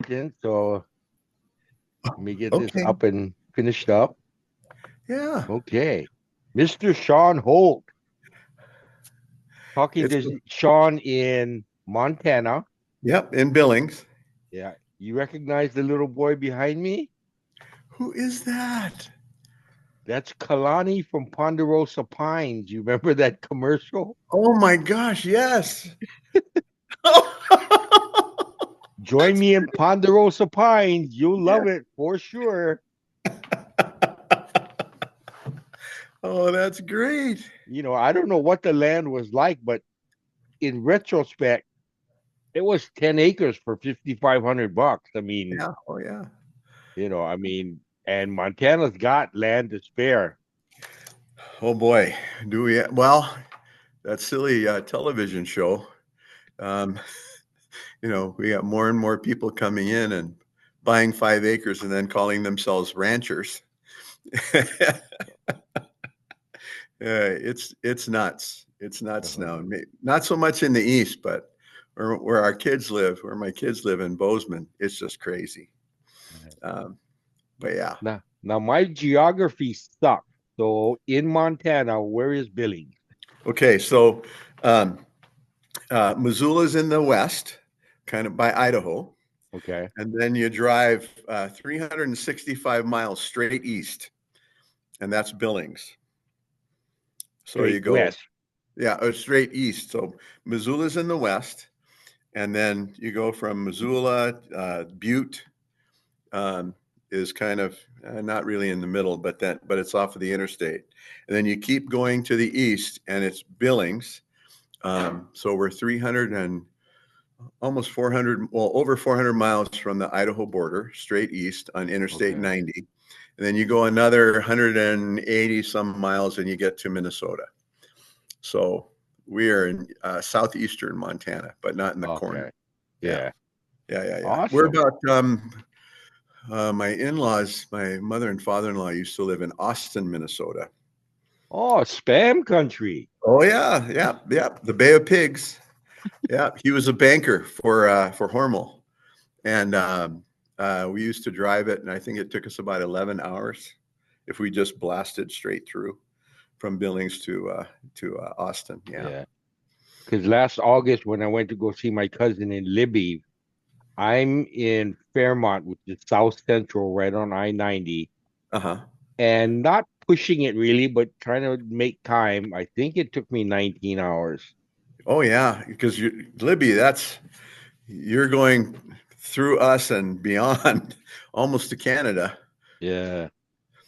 Washington. So let me get this Okay. up and finished up. Yeah. Okay. Mr. Shawn Holt. Talking It's to Shawn in Montana. Yep, in Billings. Yeah. You recognize the little boy behind me? Who is that? That's Kalani from Ponderosa Pines. You remember that commercial? Oh my gosh, yes. Join me in Ponderosa Pines. You'll Yeah. love it for sure. Oh, that's great. I don't know what the land was like, but in retrospect, it was 10 acres for $5,500. I mean, Yeah. Oh yeah. and Montana's got land to spare. Oh boy. Do we well, that silly television show. Um, we got more and more people coming in and buying 5 acres and then calling themselves ranchers. It's nuts. It's nuts Uh-huh. now. Not so much in the east, but where our kids live, where my kids live in Bozeman, it's just crazy. Um, but yeah. Now my geography sucks. So in Montana, where is Billings? Okay, so um, Missoula's in the west, kind of by Idaho, Okay. and then you drive 365 miles straight east, and that's Billings. So you Straight go, west. yeah, straight east. So Missoula's in the west, and then you go from Missoula, Butte um, is kind of not really in the middle, but it's off of the interstate, and then you keep going to the east, and it's Billings. So we're 300 and almost 400, well, over 400 miles from the Idaho border, straight east on Interstate Okay. 90. And then you go another 180 some miles and you get to Minnesota. So we are in southeastern Montana, but not in the corner. Okay. Yeah. Yeah. Yeah. We're Awesome. about my in-laws, my mother and father-in-law used to live in Austin, Minnesota. Oh, spam country. Oh yeah. The Bay of Pigs. Yeah, he was a banker for Hormel, and we used to drive it, and I think it took us about 11 hours if we just blasted straight through from Billings to Austin. Yeah. Yeah. Because last August, when I went to go see my cousin in Libby, I'm in Fairmont, which is South Central, right on I-90, Uh huh. and not pushing it really, but trying to make time. I think it took me 19 hours. Oh yeah, because Libby, you're going through us and beyond, almost to Canada. Yeah.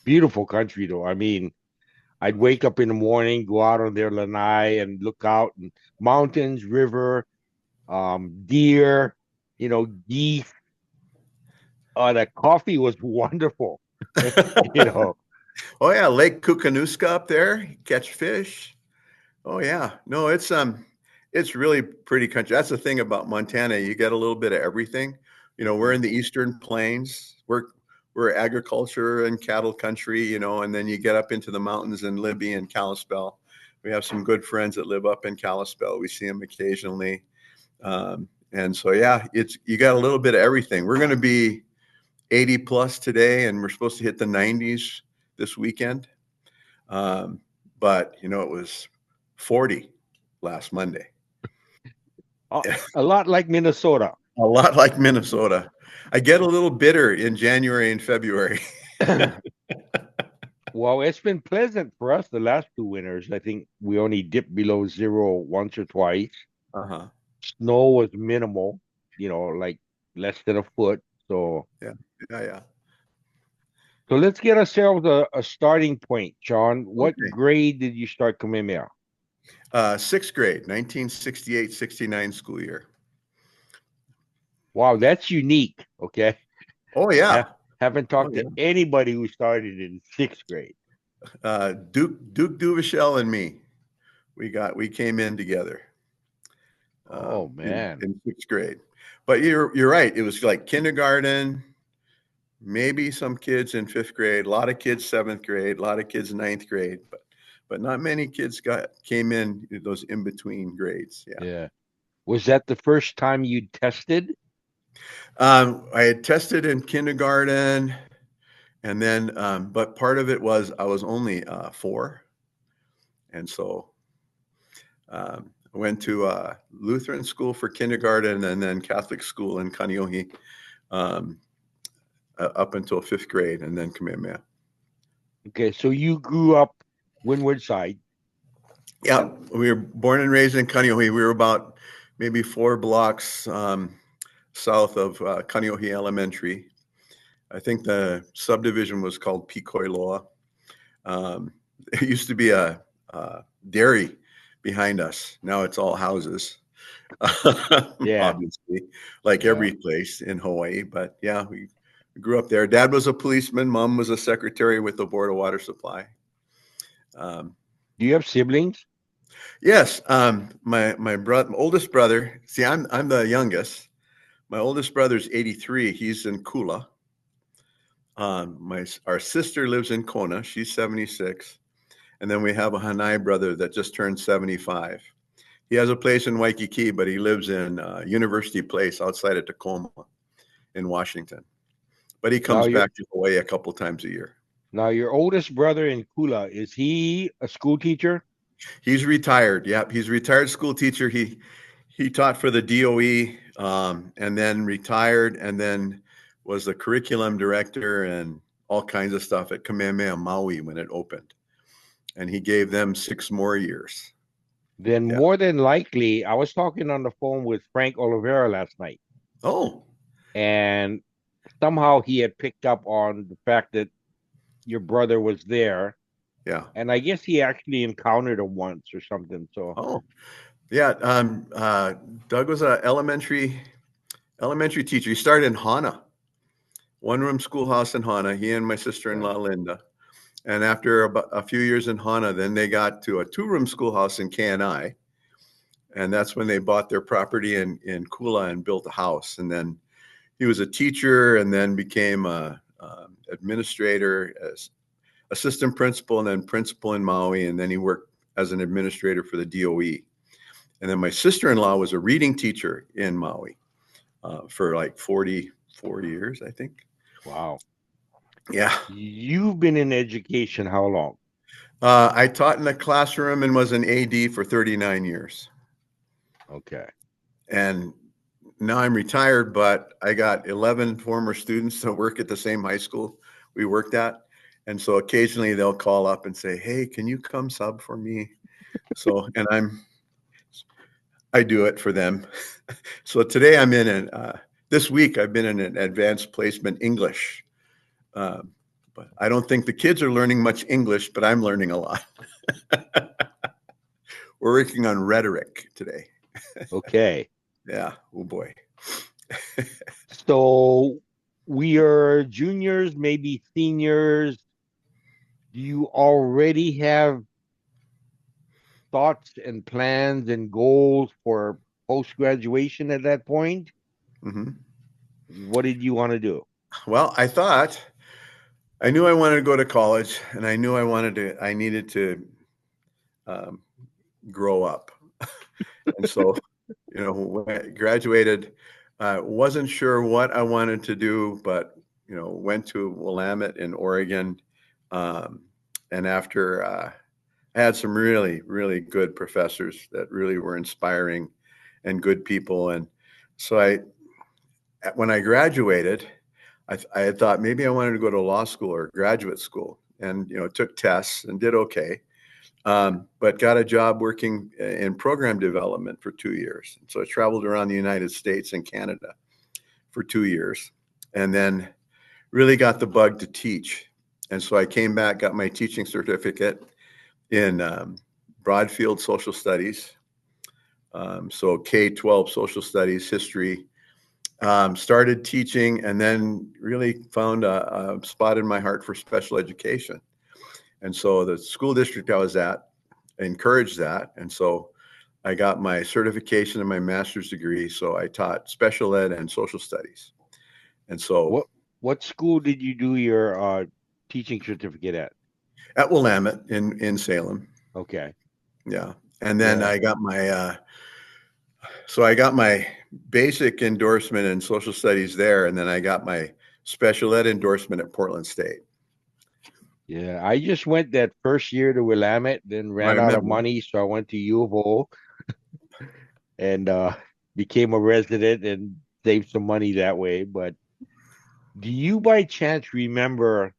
Beautiful country, though. I mean, I'd wake up in the morning, go out on their lanai and look out and mountains, river, deer, geese. That coffee was wonderful. you know, Oh yeah, Lake Koocanuska up there, catch fish. Oh yeah, no, it's really pretty country. That's the thing about Montana. You get a little bit of everything. We're Mhm. in the Eastern Plains. We're agriculture and cattle country. And then you get up into the mountains in Libby and Kalispell. We have some good friends that live up in Kalispell. We see them occasionally, and so yeah, it's you got a little bit of everything. We're going to be 80 plus today, and we're supposed to hit the 90s this weekend. Um, but it was 40 last Monday. a, a lot like Minnesota. A lot like Minnesota. I get a little bitter in January and February. Well, it's been pleasant for us the last two winters. I think we only dipped below zero once or twice. Uh-huh. Snow was minimal, like less than a foot. So, Yeah. Yeah. so let's get ourselves a starting point, John. What Okay. grade did you start Kamehameha? Sixth grade, 1968-69 school year. Wow, that's unique. Okay. Oh Ha- yeah. haven't Oh talked to yeah. anybody who started in sixth grade. Duke Duvachel and me. We came in together Oh in man. sixth grade. But you're right. It was like kindergarten, maybe some kids in fifth grade, a lot of kids seventh grade, a lot of kids ninth grade, but not many kids came in those in between grades. Yeah. Yeah. Was that the first time you tested? I had tested in kindergarten, and then, but part of it was I was only 4, and so I went to Lutheran school for kindergarten, and then Catholic school in Kaneohe um, up until 5th grade, and then Kamehameha. Okay, so you grew up Windward Side. Yeah, we were born and raised in Kaneohe. We were about maybe 4 blocks south of Kaneohe Elementary. I think the subdivision was called Pikoiloa. There used to be a dairy behind us. Now it's all houses, Yeah, obviously, like yeah. every place in Hawaii. But yeah, we grew up there. Dad was a policeman. Mom was a secretary with the Board of Water Supply. Um, Do you have siblings? yes, my brother, oldest brother. See, I'm the youngest. My oldest brother's 83. He's in Kula. Our sister lives in Kona. She's 76. And then we have a Hanai brother that just turned 75. He has a place in Waikiki, but he lives in University Place outside of Tacoma in Washington. But he Now comes your back to Hawaii a couple times a year. now your oldest brother in Kula, is he a school teacher? He's retired. Yep, he's a retired school teacher. He taught for the DOE and then retired, and then was the curriculum director and all kinds of stuff at Kamehameha Maui when it opened. And he gave them 6 more years. Then Yeah. more than likely, I was talking on the phone with Frank Oliveira last night, Oh, and somehow he had picked up on the fact that your brother was there, yeah. and I guess he actually encountered him once or something. So, Oh, yeah. Doug was a elementary teacher. He started in Hana, one room schoolhouse in Hana. He and my yeah. sister-in-law Linda. And after about a few years in Hana, then they got to a 2 room schoolhouse in KNI. And that's when they bought their property in Kula and built a house. And then he was a teacher, and then became a administrator, as assistant principal, and then principal in Maui. And then he worked as an administrator for the DOE. And then my sister-in-law was a reading teacher in Maui for like 44 years, I think. Wow. Yeah. You've been in education how long? I taught in the classroom and was an AD for 39 years. Okay. And now I'm retired, but I got 11 former students that work at the same high school we worked at. And so occasionally they'll call up and say, "Hey, can you come sub for me?" So, and I do it for them. So today I'm this week I've been in an advanced placement English. Um, but I don't think the kids are learning much English, but I'm learning a lot. We're working on rhetoric today. Okay. Yeah. Oh boy. So we are juniors, maybe seniors. Do you already have thoughts and plans and goals for post graduation at that point? Hmm. What did you want to do? Well, I knew I wanted to go to college, and I knew I needed to um, grow up. And so, when I graduated, wasn't sure what I wanted to do, but, went to Willamette in Oregon. Um, and after I had some really, really good professors that really were inspiring and good people. And so when I graduated, I had thought maybe I wanted to go to law school or graduate school, and took tests and did okay, but got a job working in program development for 2 years. So I traveled around the United States and Canada for 2 years, and then really got the bug to teach. And so I came back, got my teaching certificate in Broadfield Social Studies, so K-12 Social Studies, history. Started teaching, and then really found a spot in my heart for special education. And so the school district I was at encouraged that. And so I got my certification and my master's degree. So I taught special ed and social studies. And so What school did you do your teaching certificate at? at Willamette in Salem. Okay. Yeah. And then Yeah. I got my basic endorsement in social studies there, and then I got my special ed endorsement at Portland State. Yeah, I just went that first year to Willamette, then I ran out of remember. money, so I went to U of O and became a resident and saved some money that way. But do you by chance remember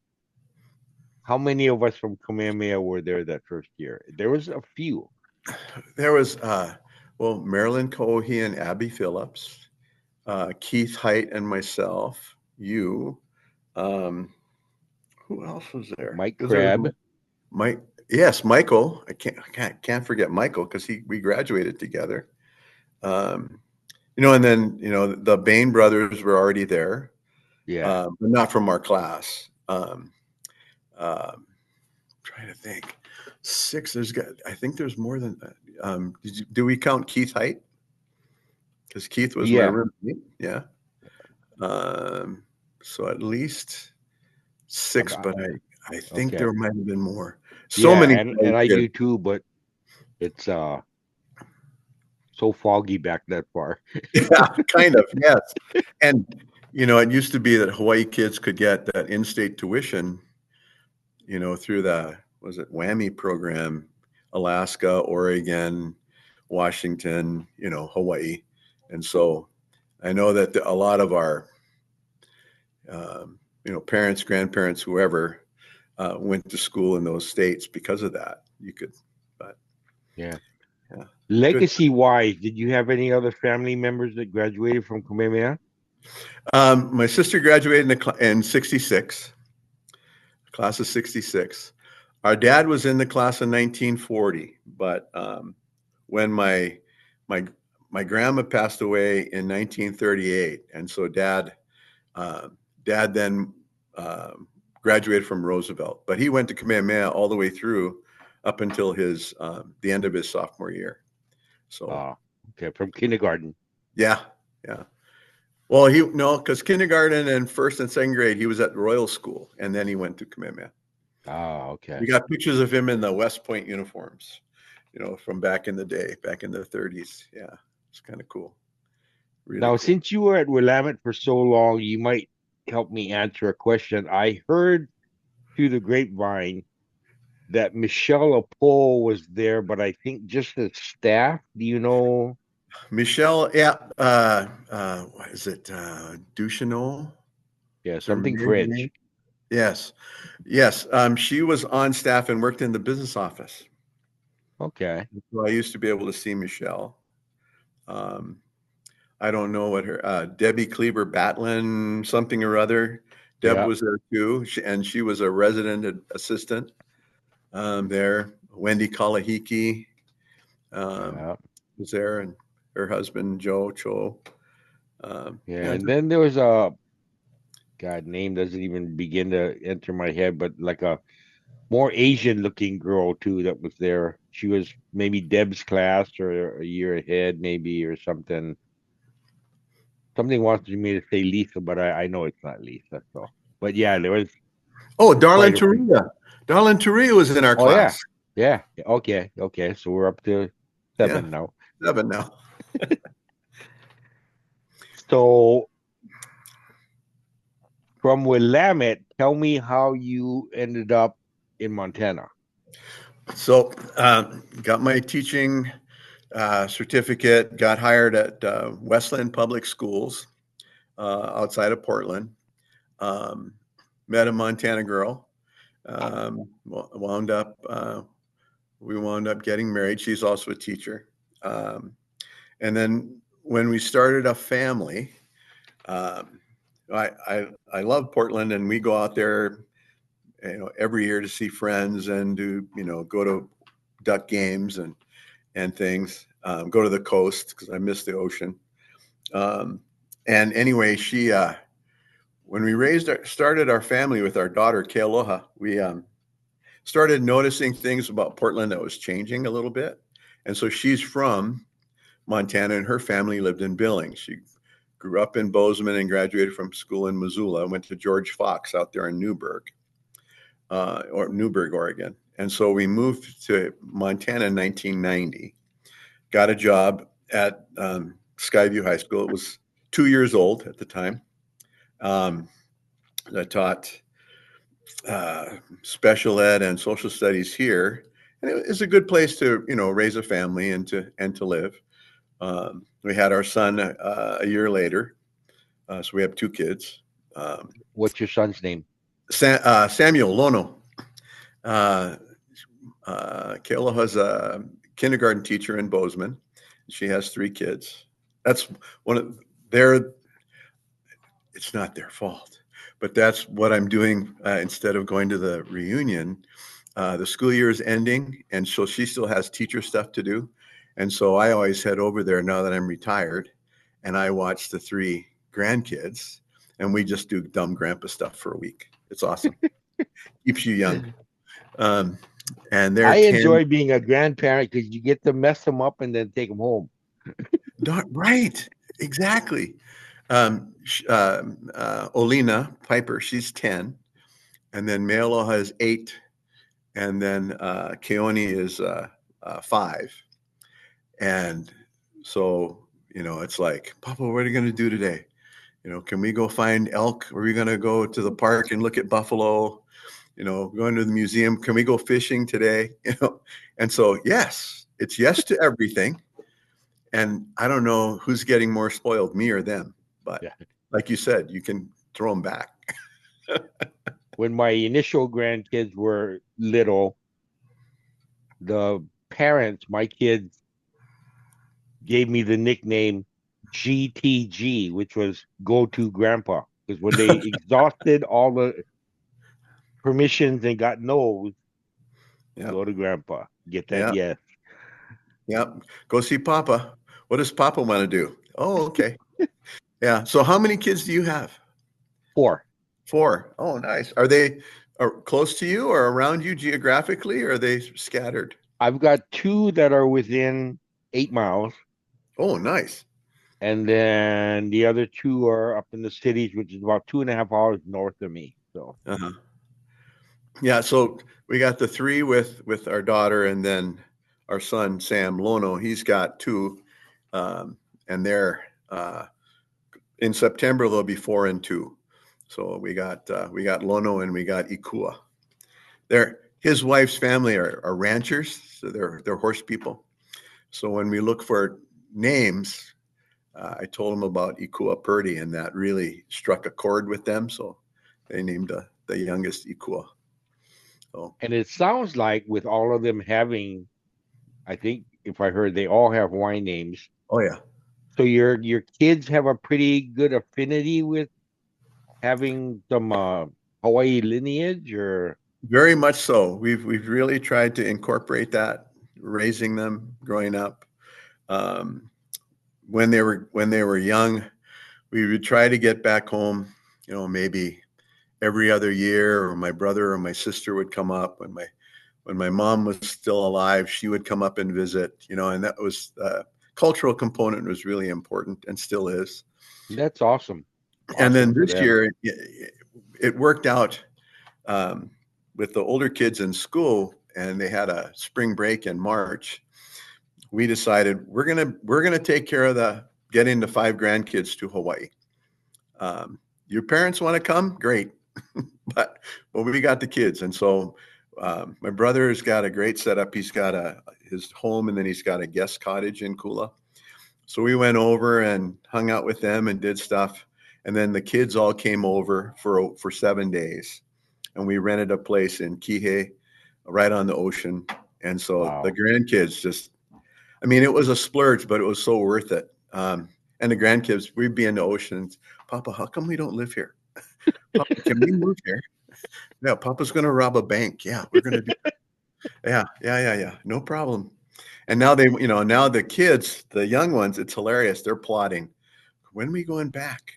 how many of us from Kamehameha were there that first year? There was a few. There was Marilyn Cohe and Abby Phillips, Keith Height and myself, you. Um, who else was there? Mike Because there was Crabb. Mike. Yes, Michael. I can't forget Michael because we graduated together. Um, and then the Bain brothers were already there, Yeah. but not from our class. Trying to think. Six. I think there's more than that. Do we count Keith Height? Because Keith was my Yeah. roommate. Yeah. So at least six, but I think Okay. there might have been more. So Yeah, many. and I do too, but it's so foggy back that far. Yeah, kind of. Yes. And it used to be that Hawaii kids could get that in-state tuition, through the was it WWAMI program, Alaska, Oregon, Washington, Hawaii. And so I know that a lot of our parents, grandparents, whoever, went to school in those states because of that. You could, but Yeah. yeah, good. Legacy wise, did you have any other family members that graduated from Kamehameha? My sister graduated in 66, class of 66. Our dad was in the class of 1940, but when my grandma passed away in 1938, and so dad then graduated from Roosevelt, but he went to Kamehameha all the way through up until the end of his sophomore year. So Okay, from kindergarten. yeah. Well, because kindergarten and first and second grade he was at Royal School, and then he went to Kamehameha. Okay. We got pictures of him in the West Point uniforms, from back in the day, back in the 30s. Yeah, it's kind of cool. Really Now, cool. since you were at Willamette for so long, you might help me answer a question. I heard through the grapevine that Michelle Apo was there, but I think just as staff. Do you know? Michelle, yeah, what is it? Duchesneau? Yeah, Is her something married French. name? Yes. She was on staff and worked in the business office. Okay. So I used to be able to see Michelle. Um, I don't know what her Debbie Kleber Batlin, something or other. Deb Yeah. was there too, and she was a resident assistant there. Wendy Kalahiki Yeah. was there, and her husband Joe Cho. Yeah. Yeah, And then there was a God name doesn't even begin to enter my head, but like a more Asian looking girl too that was there. She was maybe Deb's class or a year ahead, maybe, or something. Something wants me to say Lisa, but I know it's not Lisa. So, but yeah, there was oh, Darlene quite a few. Taria. Darlene Taria was in our Oh yeah, class. yeah. Okay, okay. So we're up to Yeah, 7 now. 7 now. So from Willamette, tell me how you ended up in Montana. So, got my teaching certificate, got hired at Westland Public Schools outside of Portland. Met a Montana girl. Wound up, we wound up getting married. She's also a teacher. And then when we started a family, um, I love Portland, and we go out there, every year to see friends and go to duck games and things. Go to the coast because I miss the ocean. And anyway, when we started our family with our daughter Kealoha, we started noticing things about Portland that was changing a little bit. And so she's from Montana, and her family lived in Billings. She grew up in Bozeman and graduated from school in Missoula. Went to George Fox out there in Newberg, Oregon. And so we moved to Montana in 1990. Got a job at Skyview High School. It was 2 years old at the time. I taught special ed and social studies here, and it was a good place to raise a family and to live. We had our son a year later, so we have two kids. What's your son's name? Samuel Lono. Kayla has a kindergarten teacher in Bozeman. She has three kids. That's one of their. It's not their fault, but that's what I'm doing instead of going to the reunion. The school year is ending, and so she still has teacher stuff to do. And so I always head over there now that I'm retired, and I watch the three grandkids, and we just do dumb grandpa stuff for a week. It's awesome. Keeps you young. And they're I 10. enjoy being a grandparent because you get to mess them up and then take them home. Right. Exactly. Olina Piper, she's 10. And then Mealoha is 8. And then Keone is 5. And so, it's like, Papa, what are you going to do today? Can we go find elk? Are we going to go to the park and look at buffalo? Going to the museum. Can we go fishing today? And so, yes, it's yes to everything. And I don't know who's getting more spoiled, me or them. But Yeah. like you said, you can throw them back. When my initial grandkids were little, the parents, my kids, gave me the nickname GTG, which was Go To Grandpa. Because when they exhausted all the permissions and got no's, Yeah. go to Grandpa. Get that Yeah. yes. Yeah. Go see Papa. What does Papa want to do? Oh, okay. Yeah. So how many kids do you have? 4. 4. Oh, nice. Are they close to you or around you geographically, or are they scattered? I've got 2 that are within 8 miles, Oh, nice. and then the other 2 are up in the cities, which is about 2.5 hours north of me. So Uh-huh. Yeah. So we got the 3 with our daughter, and then our son Sam Lono. He's got 2, and they're in September they'll be 4 and 2. So we got Lono and we got Ikua. His wife's family are ranchers, so they're horse people. So when we look for names, I told them about Ikua Purdy, and that really struck a chord with them. So they named the youngest Ikua. So, and it sounds like with all of them having, I think if I heard they all have wine names. oh yeah, So your kids have a pretty good affinity with having some Hawaii lineage, or very much so. We've really tried to incorporate that, raising them, growing up. Um, when they were young, we would try to get back home, maybe every other year, or my brother or my sister would come up. When my mom was still alive, she would come up and visit, and that was cultural component was really important and still is. that's awesome. And Awesome then for this them. year, it worked out with the older kids in school, and they had a spring break in March. We decided we're gonna take care of getting the 5 grandkids to Hawaii. Your parents want to come, great, but we got the kids, and so my brother's got a great setup. He's got his home, and then he's got a guest cottage in Kula. So we went over and hung out with them and did stuff, and then the kids all came over for 7 days, and we rented a place in Kihei, right on the ocean. And so the Wow. grandkids just, I mean, it was a splurge, but it was so worth it. And the grandkids, we'd be in the ocean. Papa, how come we don't live here? Papa, can we move here? Yeah, Papa's going to rob a bank. Yeah, we're going to do that. Yeah. No problem. And now now the kids, the young ones, it's hilarious. They're plotting. When are we going back?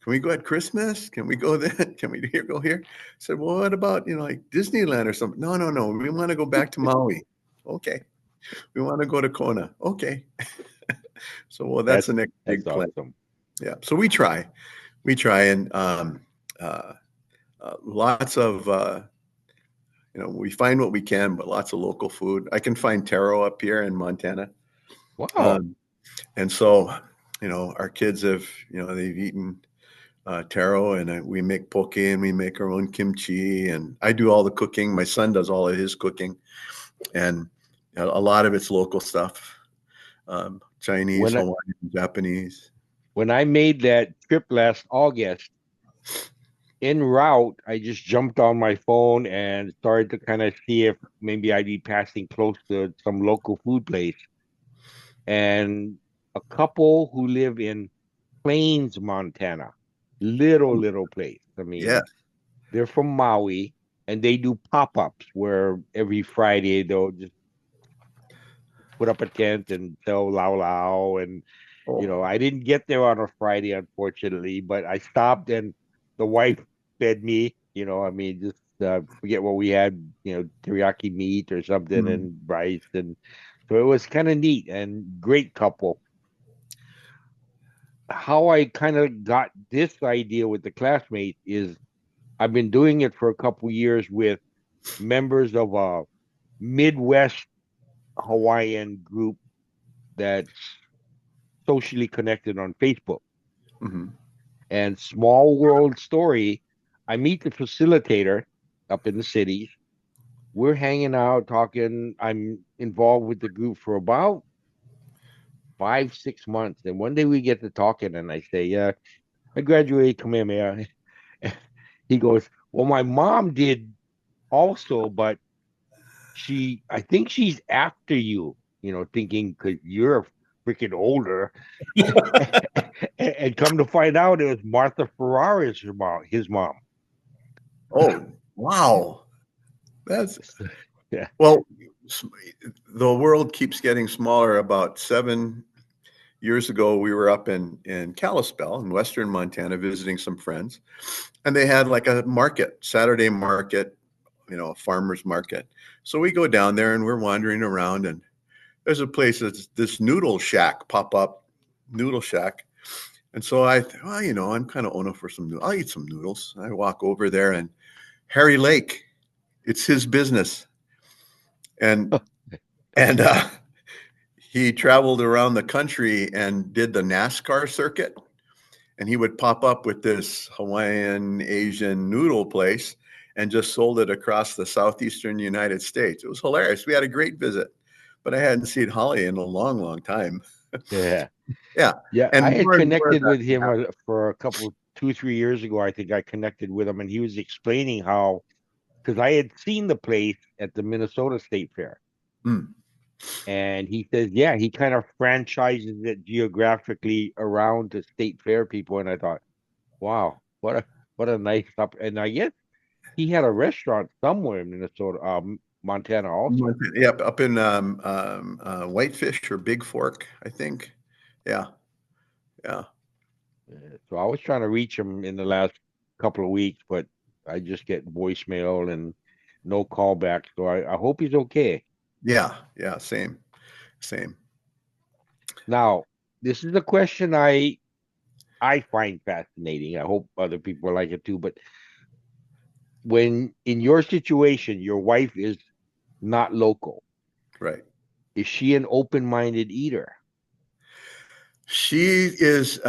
Can we go at Christmas? Can we go then? Can we go here? I said, well, what about, like Disneyland or something? No. We want to go back to Maui. Okay. We want to go to Kona. Okay. So, well, that's That's the next that's big plan. awesome. Yeah. So we try, and uh, lots of, we find what we can, but lots of local food. I can find taro up here in Montana. Wow. And so our kids have, they've eaten taro, and we make poke, and we make our own kimchi, and I do all the cooking. My son does all of his cooking, and a lot of it's local stuff, Chinese, When I, Hawaiian, Japanese. when I made that trip last August, en route, I just jumped on my phone and started to kind of see if maybe I'd be passing close to some local food place. And a couple who live in Plains, Montana, little place. I Yeah. mean, they're from Maui, and they do pop-ups where every Friday they'll just put up a tent and sell lao lao. And Oh. I didn't get there on a Friday, unfortunately, but I stopped and the wife fed me. I mean, just forget what we had, teriyaki meat or something Mm. and rice, and so it was kind of neat and great couple. How I kind of got this idea with the classmates is I've been doing it for a couple years with members of a Midwest Hawaiian group that's socially connected on Facebook. Mhm. And small world story, I meet the facilitator up in the cities. We're hanging out, talking. I'm involved with the group for about 5, 6 months. And one day we get to talking, and I say, "Yeah, I graduated Kamehameha." He goes, "Well, my mom did also, but I think she's after you, thinking because you're freaking older." And come to find out, it was Martha Ferrara's his mom. Oh, wow. That's Yeah. well, s- the world keeps getting smaller. About 7 years ago, we were up in Kalispell in western Montana visiting some friends, and they had like a market, Saturday market, a farmer's market. So we go down there and we're wandering around, and there's a place that's this noodle shack pop up, noodle shack. And so I, well, I'm kind of ono for some noodles. I'll eat some noodles. I walk over there, and Harry Lake, it's his business, and and he traveled around the country and did the NASCAR circuit. And he would pop up with this Hawaiian Asian noodle place and just sold it across the southeastern United States. It was hilarious. We had a great visit, but I hadn't seen Holly in a long, long time. Yeah. Yeah, Yeah. I and had more of connected that with can him for a couple, 2, 3 years ago. I think I connected with him, and he was explaining how, because I had seen the place at the Minnesota State Fair. happen. And he says, yeah, he kind of franchises it geographically around to state fair people. And I thought, wow, what a nice up. And I guess he had a restaurant somewhere in Minnesota, Montana also. Yep, up in Whitefish or Big Fork, I think. Yeah, yeah, So I was trying to reach him in the last couple of weeks, but I just get voicemail and no callback. So I hope he's okay. yeah, yeah. Same, same. Now, this is a question I find fascinating. I hope other people like it too. But when in your situation, your wife is not local, Right. is she an open-minded eater? She is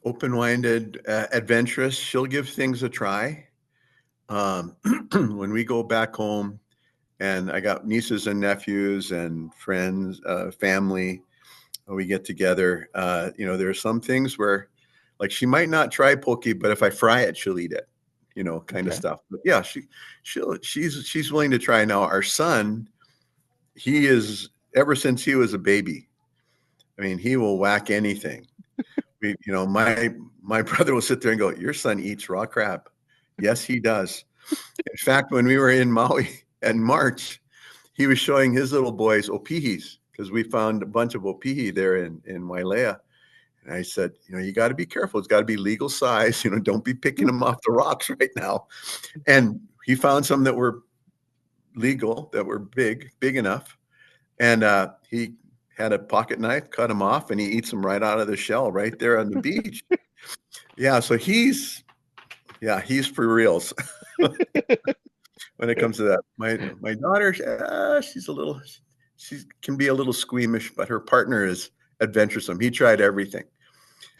open-minded, adventurous. She'll give things a try. Um, when we go back home, and I got nieces and nephews and friends, family, we get together. There are some things where, like, she might not try poke, but if I fry it, she'll eat it. Kind of Okay. stuff. But yeah, she's willing to try. Now, our son, he is ever since he was a baby. I mean, he will whack anything. My brother will sit there and go, "Your son eats raw crab." Yes, he does. In fact, when we were in Maui in March, he was showing his little boys opihis because we found a bunch of opihi there in Wailea. And I said, you got to be careful. It's got to be legal size. Don't be picking them off the rocks right now. And he found some that were legal, that were big enough. And he had a pocket knife, cut them off, and he eats them right out of the shell right there on the beach. Yeah, so he's for reals when it comes to that. My daughter, she can be a little squeamish, but her partner is adventuresome. He tried everything.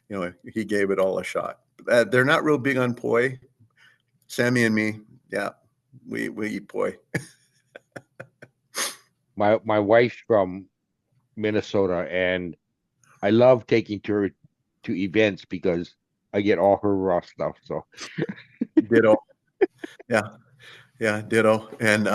he gave it all a shot. They're not real big on poi. Sammy and me, yeah, we eat poi. My wife's from Minnesota, and I love taking her to events because I get all her raw stuff. So Ditto. Yeah, yeah, ditto. And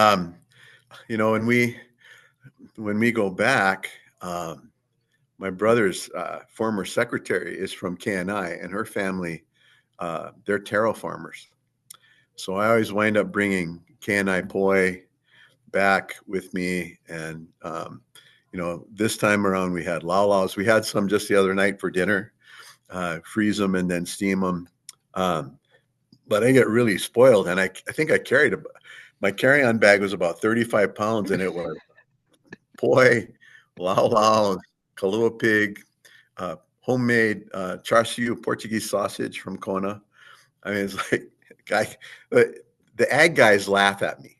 when we go back, my brother's former secretary is from KNI, and her family, they're taro farmers. So I always wind up bringing KNI poi back with me. And, this time around we had lao laos. We had some just the other night for dinner, freeze them and then steam them. But I get really spoiled. And I think I carried my carry-on bag was about 35 pounds, and it was poi, lao lao, kalua pig, homemade char siu Portuguese sausage from Kona. I mean, it's like, guy, the ag guys laugh at me,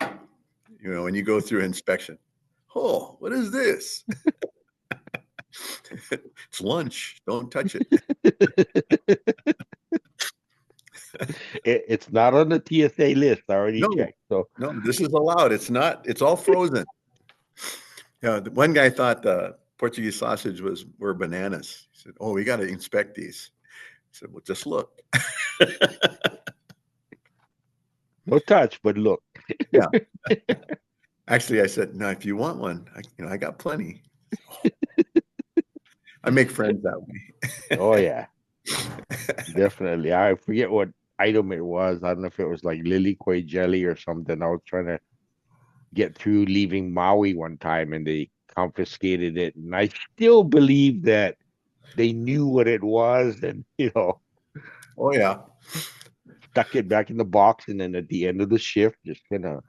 when you go through inspection. Oh, what is this? It's lunch. Don't touch it. it's not on the TSA list. I already No, checked. So no, this is allowed. It's not. It's all frozen. The one guy thought the Portuguese sausage were bananas. He said, "Oh, we got to inspect these." I said, "Well, just look." no touch, but look. Yeah. Actually, I said, "No, if you want one, I got plenty." I make friends that way. Oh yeah, definitely. I forget what item it was. I don't know if it was like lilikoi jelly or something. I was trying to get through leaving Maui one time, and they confiscated it. And I still believe that they knew what it was, and Oh yeah. stuck it back in the box. And then at the end of the shift, just kind of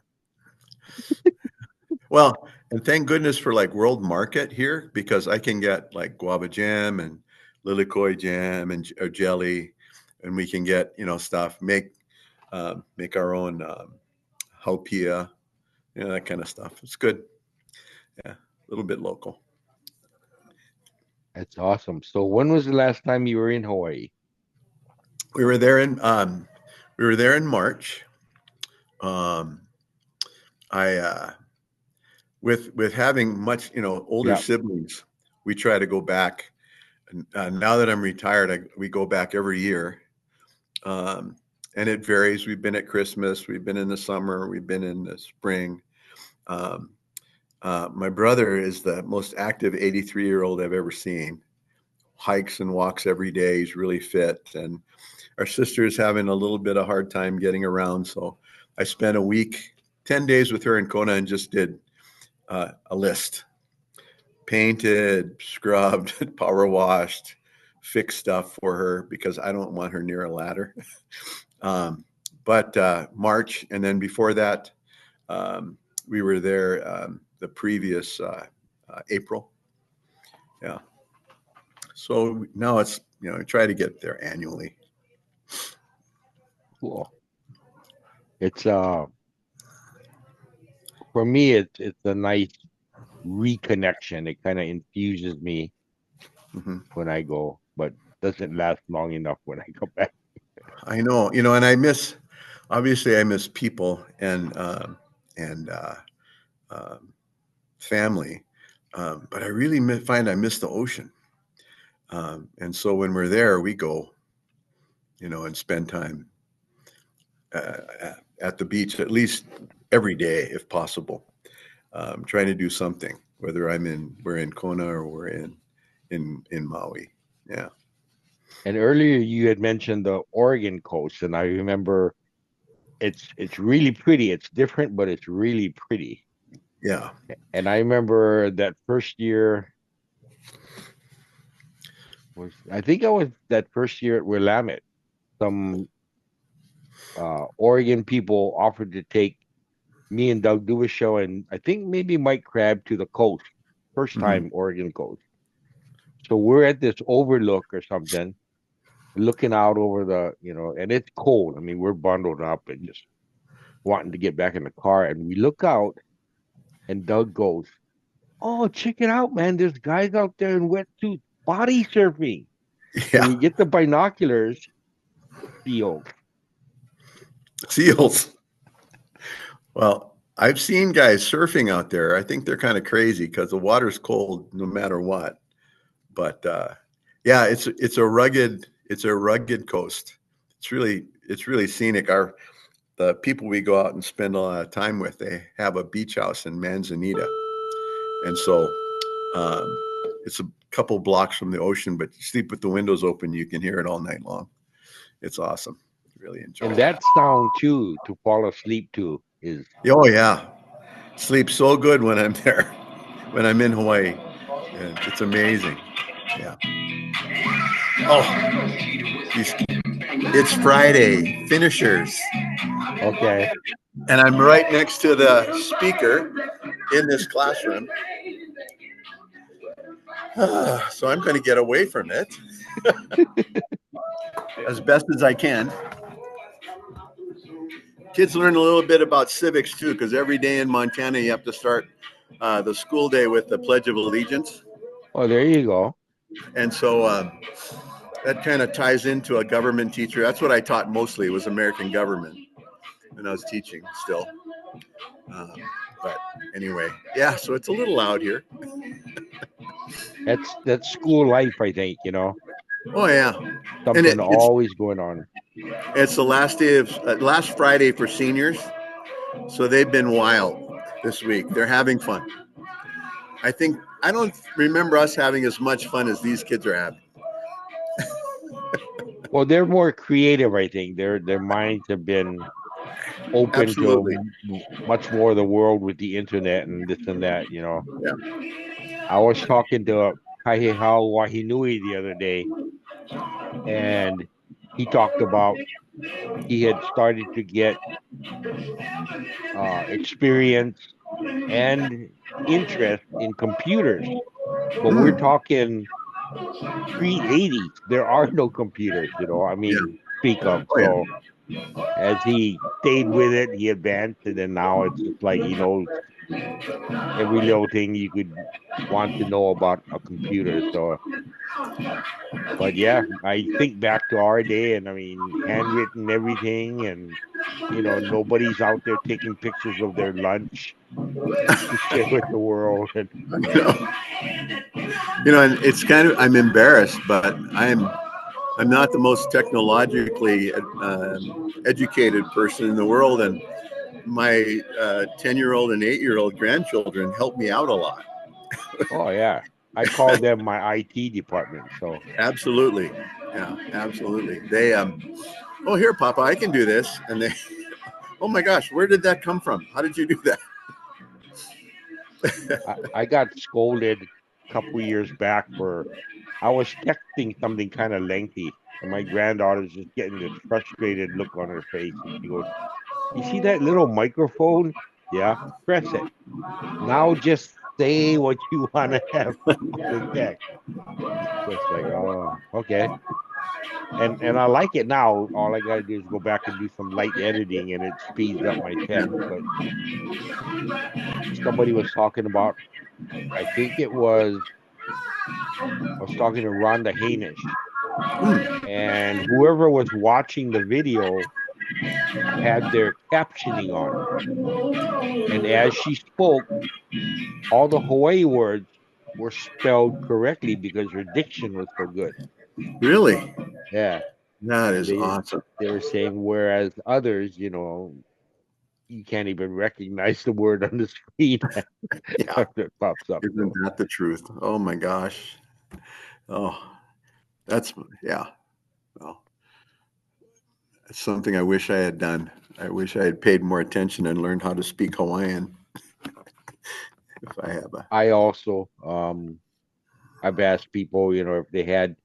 Well, and thank goodness for like World Market here, because I can get like guava jam and lilikoi jam and or jelly, and we can get stuff, make our own haupia, that kind of stuff. It's good. Yeah, a little bit local. that's awesome. So when was the last time you were in Hawaii? We were there in March. Um, I with having much older Yeah. siblings, we try to go back. Now that I'm retired, we go back every year. Um, and it varies. We've been at Christmas, we've been in the summer, we've been in the spring. Um, my brother is the most active 83-year-old I've ever seen. Hikes and walks every day. He's really fit. And our sister is having a little bit of hard time getting around. So I spent a week, 10 days with her in Kona, and just did a list. Painted, scrubbed, power washed, fixed stuff for her because I don't want her near a ladder. But March, and then before that, we were there the previous April. Yeah. So now it's, I try to get there annually. Cool. It's for me it's a nice reconnection. It kind of infuses me Hmm. when I go, but doesn't last long enough when I go back. I know, and obviously I miss people and family, but I really find I miss the ocean. And so when we're there, we go, and spend time at the beach at least every day if possible. Trying to do something, whether we're in Kona or we're in Maui. Yeah, And earlier you had mentioned the Oregon coast, and I remember it's really pretty. It's different, but it's really pretty. yeah. And I remember that first year I think I was that first year at Willamette. Some Oregon people offered to take me and Doug do a show, and I think maybe Mike Crabb to the coast, first Hmm. time Oregon coast. So we're at this overlook or something, looking out over and it's cold. I mean, we're bundled up and just wanting to get back in the car, and we look out, and Doug goes, "Oh, check it out, man! There's guys out there in wetsuits body surfing." When you Yeah, get the binoculars, seals. seals. Well, I've seen guys surfing out there. I think they're kind of crazy because the water's cold no matter what. But yeah, it's a rugged coast. It's really scenic. The people we go out and spend a lot of time with, they have a beach house in Manzanita, and so um, it's a couple blocks from the ocean. But you sleep with the windows open, you can hear it all night long. It's awesome. Really enjoy And it. that sound too to fall asleep to is Oh yeah, sleep so good when I'm there, when I'm in Hawaii. Yeah, it's amazing. Yeah. Oh, it's Friday. Finishers. okay. And I'm right next to the speaker in this classroom. So I'm going to get away from it as best as I can. Kids learn a little bit about civics too, because every day in Montana you have to start the school day with the Pledge of Allegiance. Oh, there you go. And so that kind of ties into a government teacher. That's what I taught mostly was American government when I was teaching still. Um, but anyway, yeah, so it's a little loud here. That's school life, I think, you know. Oh yeah, and Something always going on. it's the last day of last Friday for seniors, so they've been wild this week. They're having fun. I don't remember us having as much fun as these kids are having. Well, they're more creative, I think. Their minds have been open to Absolutely, much more of the world with the internet and this and that, you know. yeah. I was talking to Kaihau Wahinui the other day, and he talked about he had started to get experience and interest in computers. But we're Mm, talking pre-80s. There are no computers, you know. I yeah. mean, speak of. Oh So yeah. as he stayed with it, he advanced it, and now it's just like he knows every little thing you could want to know about a computer. So, but yeah, I think back to our day, and I mean, handwritten everything, and nobody's out there taking pictures of their lunch to share with the world. And You know, and it's kind of I'm embarrassed, but I'm not the most technologically educated person in the world, and my 10-year-old and 8-year-old grandchildren help me out a lot. oh yeah, I call them my IT department. So Absolutely, yeah, absolutely. They oh here, Papa, I can do this, and they, oh my gosh, where did that come from? How did you do that? I got scolded a couple years back for I was texting something kind of lengthy, and my granddaughter's just getting this frustrated look on her face, and she goes, "You see that little microphone? Yeah, press it. Now just say what you want to have on the text." Just like, oh, okay. And I like it now. All I gotta do is go back and do some light editing, and it speeds up my Yeah. text. But somebody was talking about, I think it was, I was talking to Rhonda Hainish, Hmm. and whoever was watching the video had their captioning on. And as she spoke, all the Hawaii words were spelled correctly because her diction was so good. Really? Yeah. That And is they awesome. they were saying, whereas others, you can't even recognize the word on the screen Yeah. after it pops up. Isn't So that the truth? Oh my gosh. Oh, that's, yeah. Well, it's something I wish I had done. I wish I had paid more attention and learned how to speak Hawaiian if I have a, I also I've asked people, if they had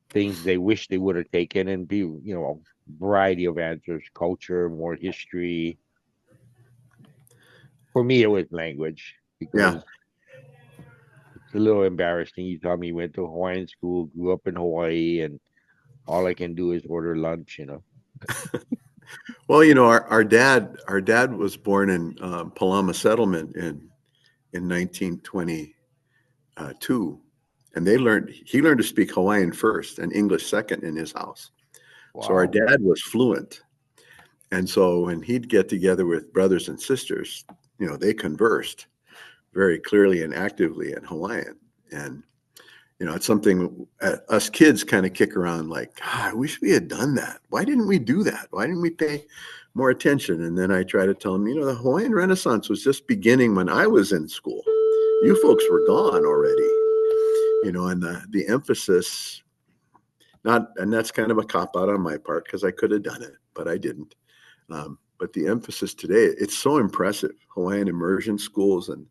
things they wish they would have taken and be, variety of answers, culture, more history. For me, it was language yeah. because it's a little embarrassing. You tell me you went to Hawaiian school, grew up in Hawaii, and all I can do is order lunch. Well, our dad was born in Palama Settlement in 1922, and he learned to speak Hawaiian first and English second in his house. So our Wow. dad was fluent. And so when he'd get together with brothers and sisters, they conversed very clearly and actively in Hawaiian. And, it's something us kids kind of kick around like, I wish we had done that. Why didn't we do that? Why didn't we pay more attention? And then I try to tell them, the Hawaiian Renaissance was just beginning when I was in school. You folks were gone already, and the emphasis, and that's kind of a cop out on my part because I could have done it, but I didn't. But the emphasis today, it's so impressive. Hawaiian immersion schools and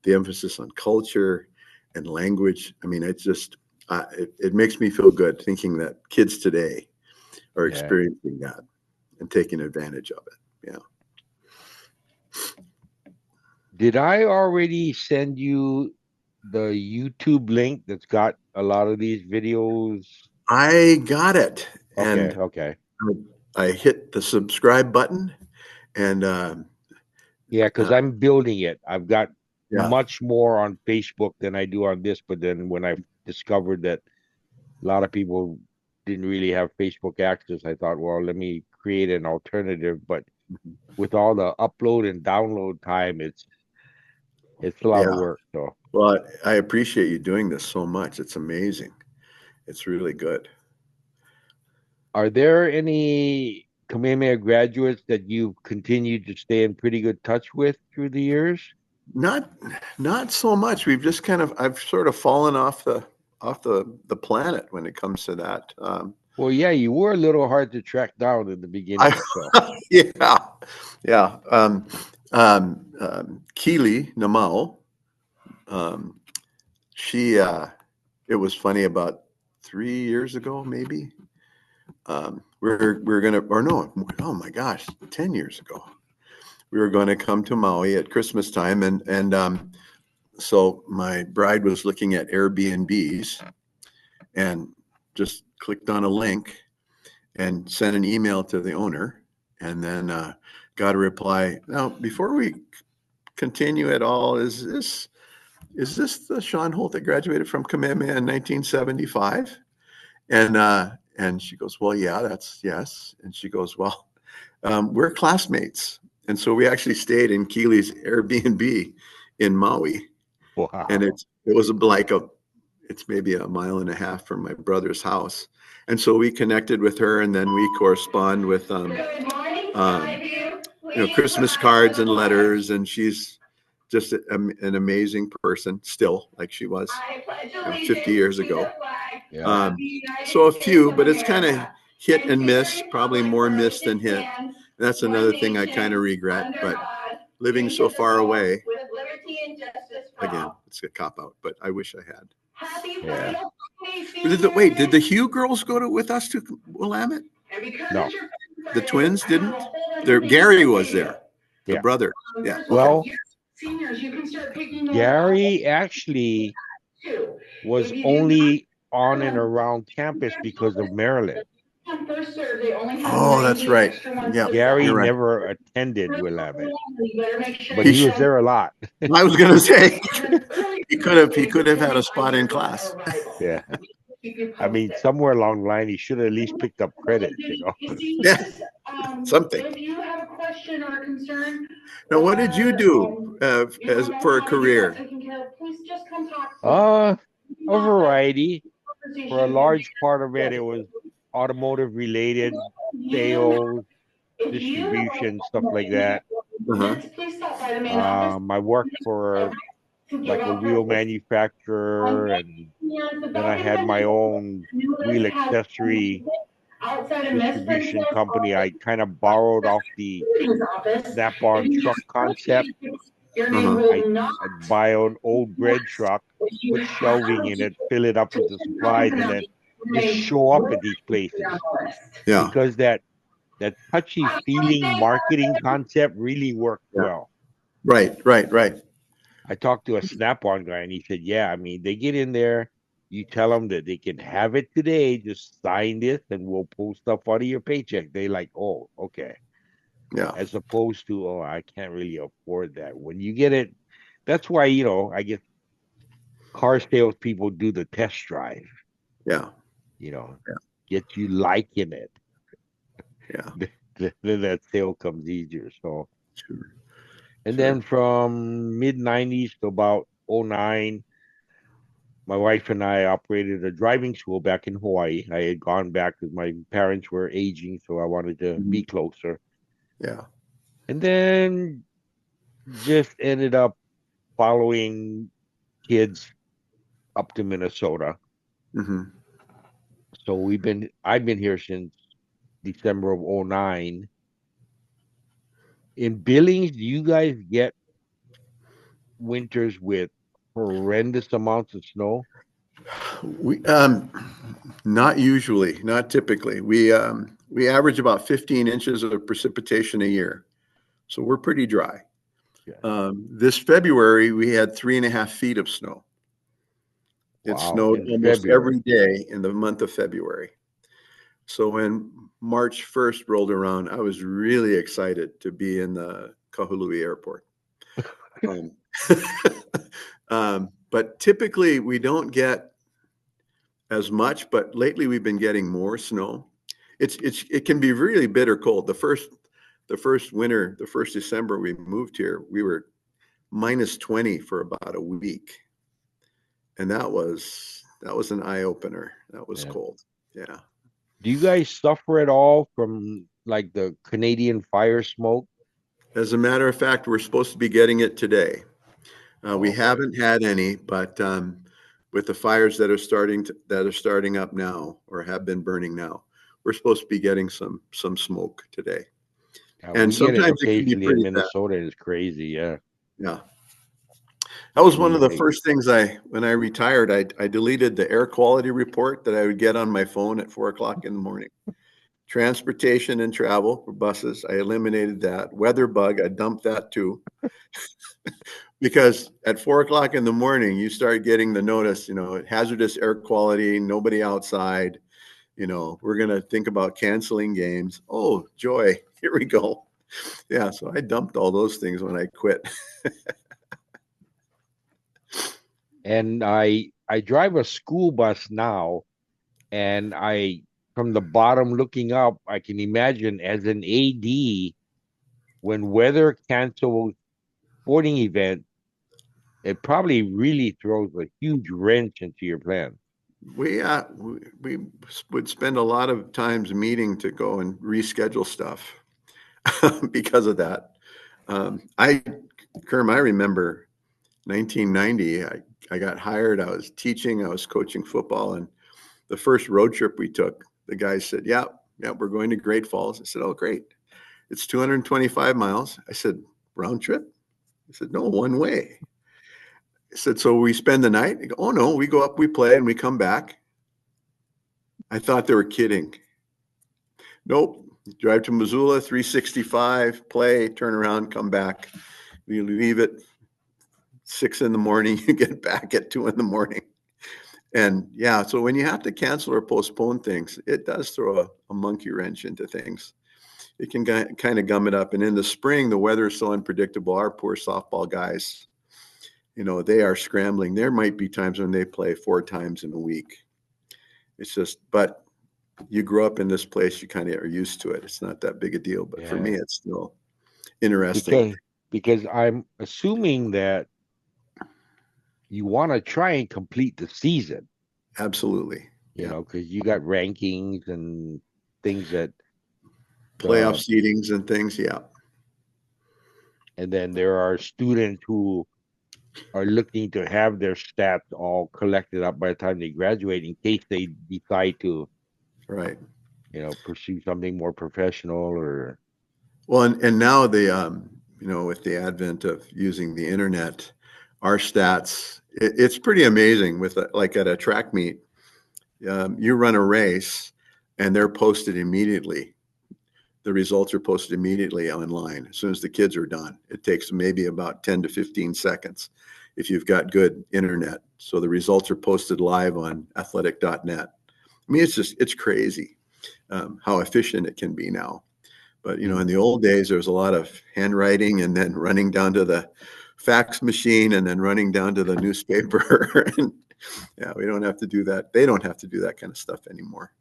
the emphasis on culture and language. I mean, it's just, it makes me feel good thinking that kids today are Yeah. experiencing that and taking advantage of it. Yeah. Did I already send you the YouTube link that's got a lot of these videos? I got it. Okay, And okay. I hit the subscribe button and Yeah, because uh, I'm building it. I've got yeah. much more on Facebook than I do on this, but then when I discovered that a lot of people didn't really have Facebook access, I thought, well, let me create an alternative. But with all the upload and download time, it's a lot of Yeah. work. So, Well, I appreciate you doing this so much. It's amazing. It's really good. are there any Kamehameha graduates that you've continued to stay in pretty good touch with through the years? Not not so much. I've sort of fallen off the planet when it comes to that. Well, yeah, you were a little hard to track down in the I beginning. So, yeah, yeah. Keely Namao, um, she it was funny about 3 years ago, maybe. We're gonna, or no, oh my gosh, 10 years ago, we were going to come to Maui at Christmas time, and so my bride was looking at Airbnbs and just clicked on a link and sent an email to the owner, and then got a reply. Now, before we continue at all, is this the Shawn Holt that graduated from Kamehameha in 1975? And she goes, well, yeah, that's yes. And she goes, well, we're classmates, and so we actually stayed in Keely's Airbnb in Maui, and wow. it's maybe a mile and a half from my brother's house. And so we connected with her, and then we correspond with um, Christmas cards and letters. And she's just an amazing person still, like she was 50 years ago. Yeah. Um, so a few, but it's kind of hit and miss, probably more miss than hit. And that's another thing I kind of regret. But living so far away, again, it's a cop out, but I wish I had. Yeah. Did the Hugh girls go with us to Willamette? No. The twins didn't? Gary was there, the Yeah. brother. Yeah. Okay. Well, Gary actually was only on and around campus because of Maryland. Oh, that's right. Yeah, Gary you're right. never attended Willamette, but He he sh- was there a lot. I was gonna say he could have had a spot in class. Yeah. I mean, somewhere along the line, he should have at least picked up credits. Yeah, something. Now, what did you do as for a career? Uh, a variety. For a large part of it, it was automotive related, sales, distribution, stuff like that. Uh-huh. I worked for like a wheel manufacturer, and then I had my own wheel accessory distribution company. I kind of borrowed off the Snap-on truck concept. I, I'd buy an old bread truck, put shelving in it, fill it up with the supplies, and then just show up at these places Yeah. because that touchy feeling marketing concept really worked Yeah. well. Right. Right. Right. I talked to a Snap-on guy and he said, yeah, I mean, they get in there, you tell them that they can have it today, just sign this and we'll pull stuff out of your paycheck. They like, oh, okay. Yeah. As opposed to, oh, I can't really afford that. When you get it, that's why, I guess car salespeople do the test drive, Yeah. you know, Yeah. get you liking it. Yeah. Then that sale comes easier. So, Sure. and then Sure. from mid 90s to about '09, my wife and I operated a driving school back in Hawaii. I had gone back because my parents were aging, so I wanted to Mhm. be closer. Yeah. And then just ended up following kids up to Minnesota. Hmm. So I've been here since December of '09. In Billings, do you guys get winters with horrendous amounts of snow? We not usually, not typically. We average about 15 inches of precipitation a year, so we're pretty dry. Yeah. This February, we had 3.5 feet of snow. It Wow, snowed in almost February. every day in the month of February. So when March 1st rolled around, I was really excited to be in the Kahului airport. Um, but typically we don't get as much, but lately we've been getting more snow. It can be really bitter cold. The first winter, the first December we moved here, we were minus 20 for about a week. And that was an eye opener. That was Yeah. cold. Yeah. Do you guys suffer at all from like the Canadian fire smoke? As a matter of fact, we're supposed to be getting it today. We Okay. haven't had any, but with the fires that are starting up now or have been burning now, we're supposed to be getting some smoke today. Yeah, And we get it sometimes it can be occasionally in pretty bad. Minnesota. It's crazy. Yeah. Yeah. That was one of the We first things when I retired, I deleted the air quality report that I would get on my phone at 4 o'clock in the morning. Transportation and travel for buses, I eliminated that. Weather bug, I dumped that too. Because at 4 o'clock in the morning, you start getting the notice, hazardous air quality, nobody outside, we're going to think about canceling games. Oh, joy. Here we go. Yeah. So I dumped all those things when I quit. and I drive a school bus now, and I from the bottom looking up, I can imagine as an AD when weather cancels sporting event, it probably really throws a huge wrench into your plan. We would spend a lot of times meeting to go and reschedule stuff because of that. Kerm, I remember 1990. I got hired. I was teaching. I was coaching football, and the first road trip we took, the guy said, "Yeah, yeah, we're going to Great Falls." I said, "Oh, great! It's 225 miles." I said, "Round trip?" He said, "No, one way." I said, "So we spend the night?" He go, "Oh no, we go up, we play, and we come back." I thought they were kidding. Nope. Drive to Missoula, 365, play, turn around, come back. You leave at 6 in the morning, you get back at 2 in the morning. And yeah, so when you have to cancel or postpone things, it does throw a monkey wrench into things. It can kind of gum it up. And in the spring, the weather is so unpredictable. Our poor softball guys, they are scrambling. There might be times when they play 4 times in a week. It's just, but you grow up in this place, you kind of are used to it. It's not that big a deal. But for me, Yeah. it's still interesting. Because I'm assuming that you want to try and complete the season, Absolutely. Yeah. because you got rankings and things that Playoff uh seedings and things. Yeah. and then there are students who are looking to have their stats all collected up by the time they graduate in case they decide to, Right. pursue something more professional or Well, and now with the advent of using the internet, our stats, it's pretty amazing with like at a track meet, you run a race and they're posted immediately. The results are posted immediately online as soon as the kids are done. It takes maybe about 10 to 15 seconds if you've got good internet. So the results are posted live on athletic.net. I mean, it's crazy how efficient it can be now. But in the old days, there was a lot of handwriting and then running down to the fax machine and then running down to the newspaper. And yeah, we don't have to do that. They don't have to do that kind of stuff anymore.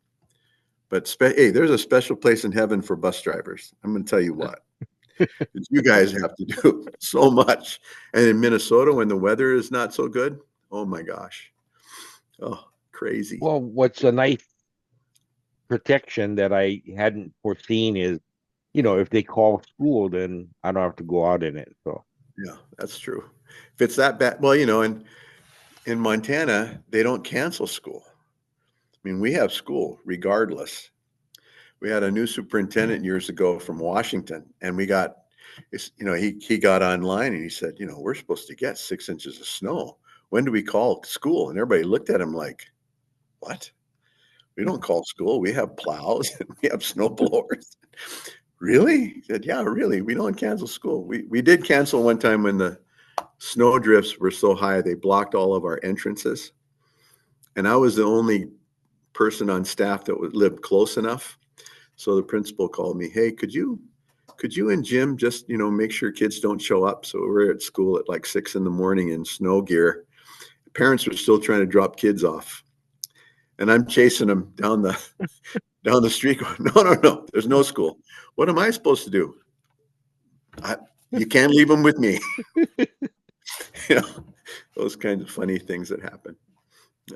But hey, there's a special place in heaven for bus drivers. I'm going to tell you what. You guys have to do so much. And in Minnesota, when the weather is not so good, oh my gosh. Oh, crazy. Well, what's a nice protection that I hadn't foreseen is, if they call school, then I don't have to go out in it. So, Yeah, that's true. If it's that bad, well, in Montana, they don't cancel school. I mean, we have school regardless. We had a new superintendent years ago from Washington, and he got online and he said, we're supposed to get 6 inches of snow. When do we call school? And everybody looked at him like, what? We don't call school. We have plows and we have snow blowers. Really? He said, yeah, really. We don't cancel school. We did cancel one time when the snow drifts were so high, they blocked all of our entrances. And I was the only person on staff that lived close enough. So the principal called me, hey, could you and Jim just, make sure kids don't show up? So we're at school at like 6 a.m. in snow gear. Parents were still trying to drop kids off. And I'm chasing them down the street going, no, there's no school. What am I supposed to do? You can't leave them with me. Those kinds of funny things that happen.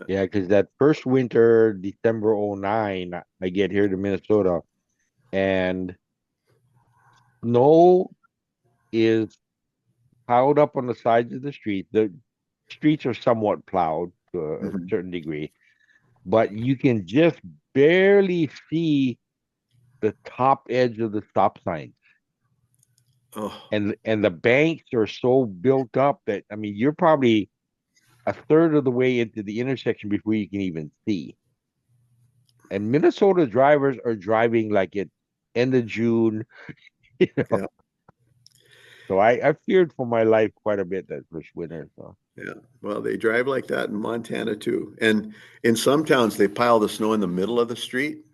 yeah, because that first winter, December '09, I get here to Minnesota, and snow is piled up on the sides of the street. The streets are somewhat plowed to a Mhm. certain degree, but you can just barely see the top edge of the stop signs. Oh, And the banks are so built up that, I mean, you're probably a third of the way into the intersection before you can even see. And Minnesota drivers are driving like it end of June, you know. yeah, So I feared for my life quite a bit that first winter. So yeah. Well, they drive like that in Montana too. And in some towns, they pile the snow in the middle of the street.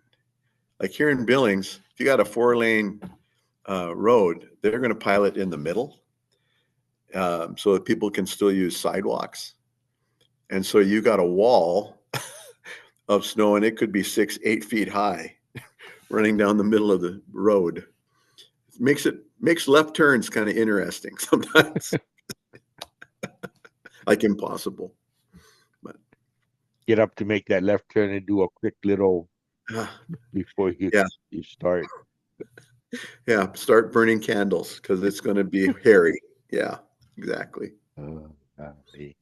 Like here in Billings, if you got a 4-lane road, they're going to pile it in the middle so that people can still use sidewalks. And so you got a wall of snow, and it could be 6, 8 feet high, running down the middle of the road. Makes left turns kind of interesting sometimes, like impossible. But get up to make that left turn and do a quick little before you yeah, you start. yeah. Start burning candles because it's going to be hairy. Yeah, exactly. Golly.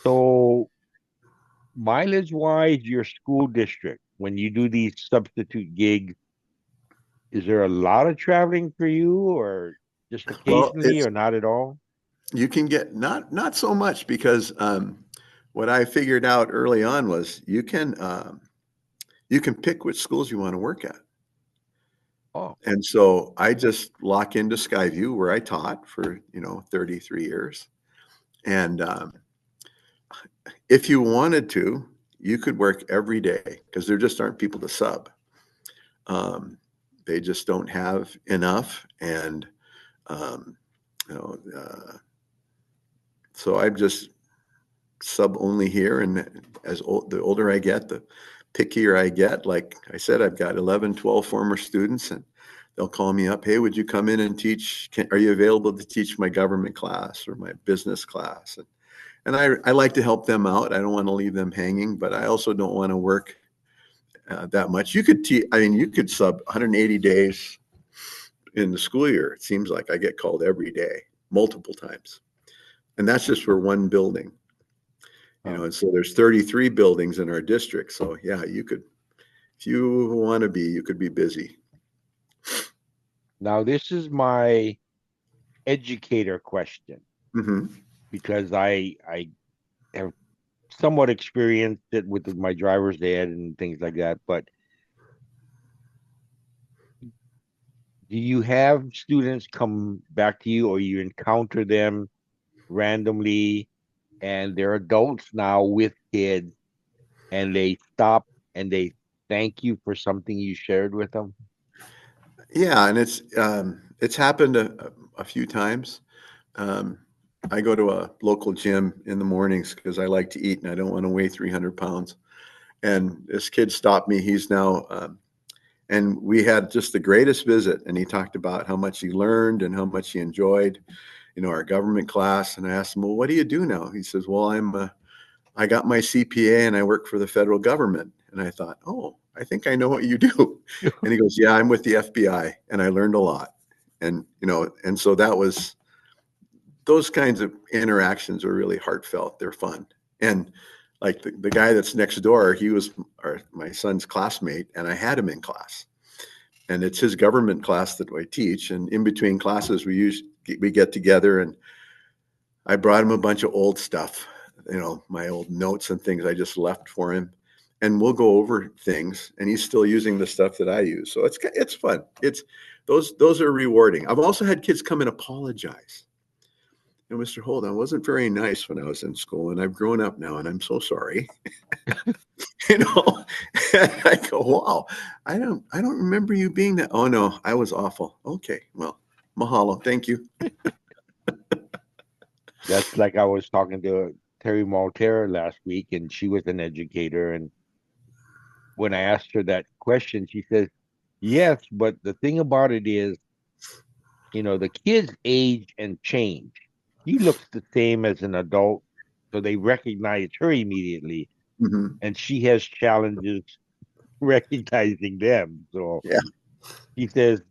So mileage wise, your school district, when you do these substitute gigs, is there a lot of traveling for you or just Well, occasionally or not at all? you can get not so much because what I figured out early on was you can pick which schools you want to work at. Oh, And so I just lock into Skyview where I taught for 33 years. And if you wanted to, you could work every day because there just aren't people to sub. Um, they just don't have enough, and um, you know, so I just sub only here. And the older I get, the pickier I get. Like I said, I've got 11, 12 former students, and they'll call me up. Hey, would you come in and teach? Are you available to teach my government class or my business class? And I like to help them out. I don't want to leave them hanging, but I also don't want to work that much. You could you could sub 180 days in the school year. It seems like I get called every day, multiple times, and that's just for one building. oh. And so there's 33 buildings in our district. So yeah, you could, if you want to be, you could be busy. Now this is my educator question Hmm. because I have somewhat experienced it with my driver's ed and things like that. But do you have students come back to you or you encounter them randomly and they're adults now with kids and they stop and they thank you for something you shared with them? Yeah, and it's happened a few times. Um, I go to a local gym in the mornings because I like to eat and I don't want to weigh 300 pounds. And this kid stopped me. He's now, and we had just the greatest visit. And he talked about how much he learned and how much he enjoyed, our government class. And I asked him, well, what do you do now? He says, well, I got my CPA and I work for the federal government. And I thought, oh, I think I know what you do. And he goes, yeah, I'm with the FBI and I learned a lot. And, and so those kinds of interactions are really heartfelt. They're fun. And like the guy that's next door, he was my son's classmate and I had him in class. And it's his government class that I teach. And in between classes, we get together and I brought him a bunch of old stuff, my old notes and things I just left for him. And we'll go over things and he's still using the stuff that I use. So it's fun. Those are rewarding. I've also had kids come and apologize. Mr. Holt, I wasn't very nice when I was in school and I've grown up now and I'm so sorry. And I go, wow, I don't remember you being that. Oh no, I was awful. Okay. Well, mahalo. Thank you. That's like I was talking to Terry Maltera last week, and she was an educator. And when I asked her that question, she says, yes, but the thing about it is, the kids age and change. She looks the same as an adult, so they recognize her immediately. Mm-hmm. And she has challenges recognizing them. So Yeah. she says,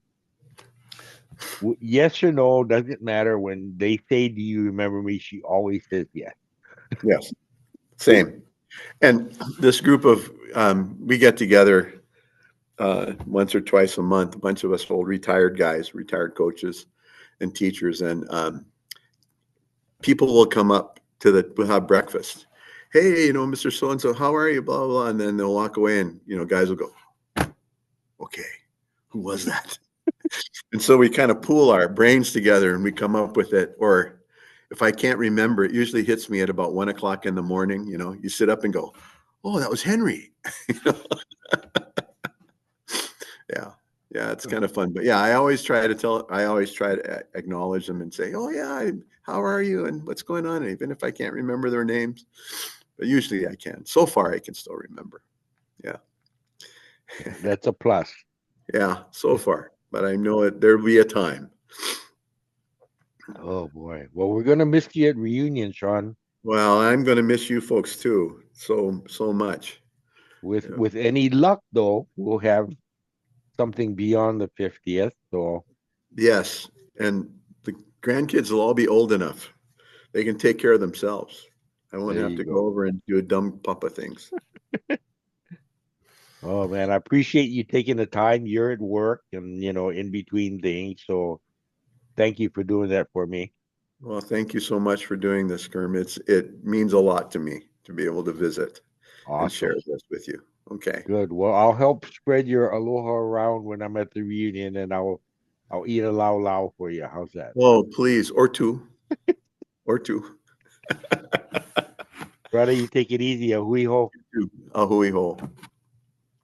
yes or no, doesn't matter. When they say, do you remember me? She always says yes. Yes. Same. And this group of, we get together once or twice a month, a bunch of us old retired guys, retired coaches and teachers. And people will come up we'll have breakfast. Hey, Mr. So-and-so, how are you? Blah, blah, blah. And then they'll walk away and, guys will go, okay, who was that? And so we kind of pool our brains together and we come up with it. Or if I can't remember, it usually hits me at about 1:00 in the morning. You sit up and go, oh, that was Henry. Yeah. Yeah. It's kind of fun. But yeah, I always try to acknowledge them and say, oh yeah, how are you? And what's going on? Even if I can't remember their names, but usually I can. So far, I can still remember. Yeah. That's a plus. Yeah. So far, but I know there'll be a time. Oh boy. Well, we're gonna miss you at reunion, Shawn. Well, I'm going to miss you folks too, so much. Yeah. With any luck, though, we'll have something beyond the 50th. So Yes, and the grandkids will all be old enough; they can take care of themselves. I won't there have you to go go. over and do dumb papa things. Oh man, I appreciate you taking the time. You're at work and in between things. So thank you for doing that for me. Well, thank you so much for doing this, Kerm. It means a lot to me to be able to visit and share Awesome. this with you. Okay. Good. Well, I'll help spread your aloha around when I'm at the reunion, and I'll eat a lau lau for you. How's that? Oh, please, or two, or two. Brother, you take it easy. A hui ho. Ahui ho.